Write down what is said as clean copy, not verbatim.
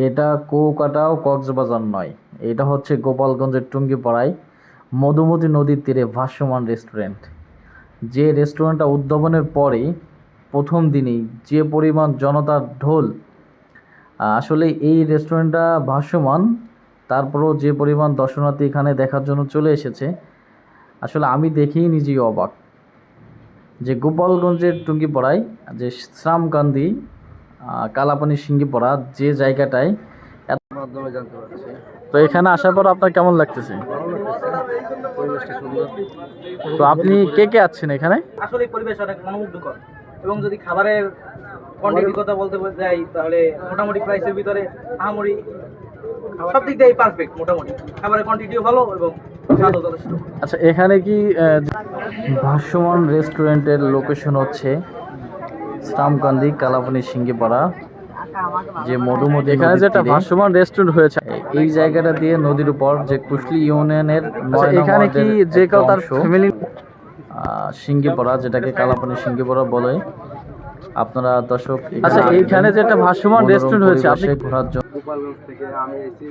এটা কুয়াকাটা ও কক্সবাজার নয়, এটা হচ্ছে গোপালগঞ্জের টুঙ্গিপাড়ায় মধুমতি নদীর তীরে ভাসমান রেস্টুরেন্ট। যে রেস্টুরেন্টটা উদ্ভাবনের পরে প্রথম দিনেই যে পরিমাণ জনতার ঢোল, আসলে এই রেস্টুরেন্টটা ভাসমান, তারপরেও যে পরিমাণ দর্শনার্থী এখানে দেখার জন্য চলে এসেছে, আসলে আমি দেখেই নিজেই অবাক যে গোপালগঞ্জের টুঙ্গিপাড়ায় যে শ্রামকান্দি কালাপানি সিঙ্গিপাড়া যে জায়গাটায় মাধ্যমে জানতে পারছি। তো এখানে আসার পর আপনার কেমন লাগতেছে? ভালো লাগতেছে, পরিবেশটা সুন্দর। তো আপনি কে কে আছেন এখানে? আসলে পরিবেশ অনেক মনোমুগ্ধকর এবং যদি খাবারের কোয়ান্টিটির কথা বলতে যাই তাহলে মোটামুটি প্রাইসের ভিতরে আহামরি সব দিক দিয়ে পারফেক্ট। মোটামুটি খাবারের কোয়ান্টিটিও ভালো এবং স্বাদও যথেষ্ট। আচ্ছা, এখানে কি ভাসমান রেস্টুরেন্টের লোকেশন হচ্ছে শ্রামকান্দি কালাপানি সিঙ্গিপাড়া, যে মধুমতি এখানে নদীর যেটা তীরে ভাসমান রেস্টুরেন্ট হয়েছে এই জায়গাটা দিয়ে নদীর উপর যে কুশলী ইউনিয়নের এখানে কি যে কেউ তার ফ্যামিলি সিঙ্গিপাড়া, যেটাকে কালাপানি সিঙ্গিপাড়া বলে, আপনারা দর্শক আচ্ছা এইখানে যে একটা ভাসমান রেস্টুরেন্ট হয়েছে আপনি ঘোরার জন্য গোপালগঞ্জ থেকে আমি এসেছি।